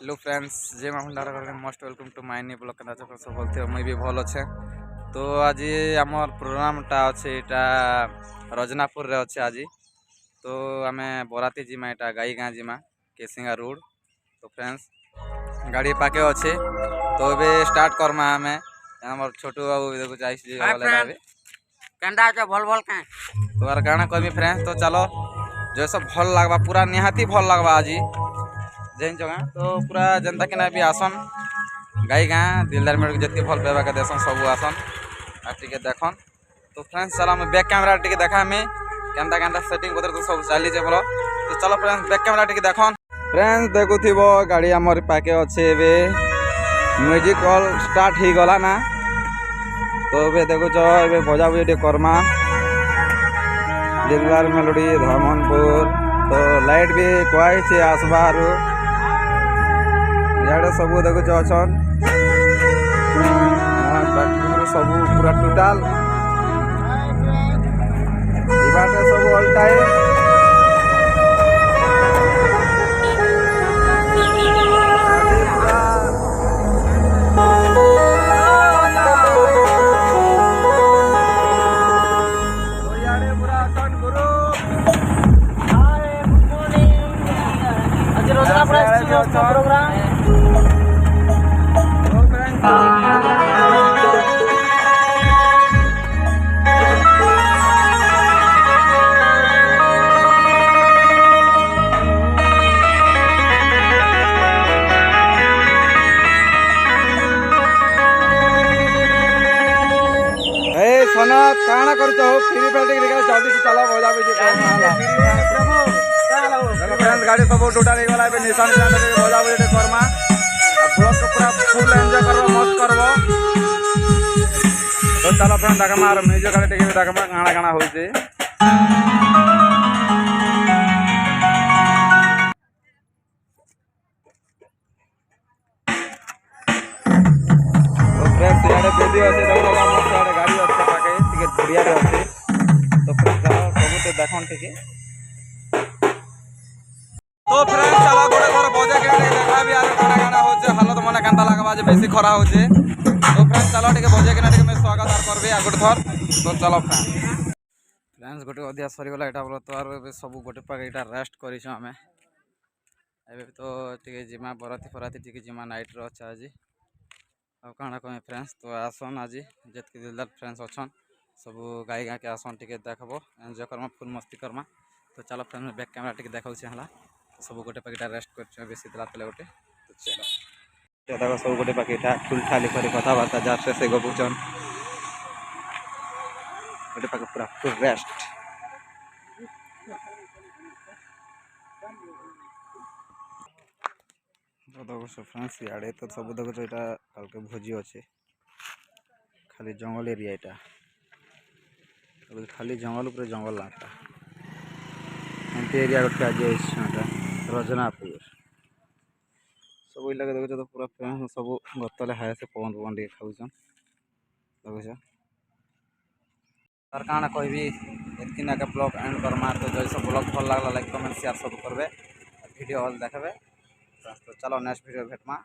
Hello friends जय मां भंडार most welcome to my new blog के सब बोलते मुझे भी भल अच्छे। तो आज आमर प्रोग्रामटा अच्छे यहाँ रजनापुर रे अच्छे आज। तो आम बराती जिमा यहाँ गाई गाँ जिमा केसिंगा रोड। तो फ्रेंड्स गाड़ी पाके अच्छे तो ये स्टार्ट करमा आम आम छोटू बाबू देखो चाहिए भल भल क्या तो यार गाना कहमी फ्रेंड्स। तो चलो जो सब भल लगवा पूरा निहाती भल लगवा आज जेन जगह तो पूरा जनता के ना भी आसन गाई गाँ दिलदार मेरे जितके भल पाइबा के देसन सब आसन आ टिके देखन। तो फ्रेंड्स चलो मैं बैक कैमरा टिके देखा मैं केनता केनता सेटिंग पत्र तो सब चली बोलो। तो चलो फ्रेंड्स बैक कैमरा टिके देखन। फ्रेंड्स देखुथिबो गाड़ी हमर पाके अच्छे एबे म्यूजिक ऑल स्टार्ट ही गला ना। तो एबे देखो जो एबे बजा बजे करमा दिलदार मेलोडी धमनपुर। तो लाइट भी कही आसबार इे सब देखुच अच्छन सब पूरा टोटाल इबाटे सब ऑल टाइम काना कर फ्री फायर जल्दी से चलो बजा बजे फ्रेंड्स गाड़ी सब टोटाल गला निशान बजा बजे करमा ब्लॉग को पूरा फुल एंजॉय करबो मस्त करबो। तो चलो फ्रेंड्स देखमा और म्यूजिक गाड़ी टिके देखमा गाना गाना होइছে। तो फ्रेंड्स यारे बेदी আছে দেখো মস্ত আরে গাড়ি আছে পাকে টিকে बढ़िया रे আছে। तो फ्रेंड्स सब तो देखन टिके। तो फ्रेंड्स चला गोटे घर बजे के देखा भी आरो गाना गाना होचे हालत मने कांता लागबा जे बेसी खरा होचे। तो फ्रेंड्स चलो टिके बजे के टिके मैं स्वागत आर करबे आ गोटे थर। तो चलो फ्रेंड्स गोटे अधिया सरी गला एटा बोलो। तो आरो सब गोटे पाके एटा रेस्ट करिछो हमें एबे तो टिके जिमा बराती फराती टिके जिमा नाइट रो अच्छा आज अब काना कमे फ्रेंड्स। तो आसन आज जितके दिलदार फ्रेंड्स अच्छन सब गाई गाँ के आसन टिके देखबो एंजॉय करमा फुल मस्ती करमा। तो चलो फ्रेंड्स बैक कैमरा टिके देखाउछि हला सब गोटे पाकेटा रेस्ट कर बेसी दिला तले गोटे। तो चलो देखो सब गोटे पाकेटा फुल ठाली कर कथबार्ता जार से गपुचन गोटे पाके पूरा फुल रेस्ट। तो देखो फ्रेंड्स इे तो सब देखो यहाँ कल के भोजी अच्छे खाली जंगल एरिया यहाँ खाली जंगल उपर जंगल लाटा एमती एरिया गोटे आज रजनापुर सब इलाके देखो तो पूरा फ्रेंड्स सब गतले हाय से पवन पवन टे खाऊन देखो तार काना कहबी एतकी ना ब्लॉग एंड करमा। तो जैसे ब्लॉग भल लगला लाइक कमेंट शेयर सब करबे वीडियो हल देखबे। तो चलो नेक्स्ट वीडियो भेटमा।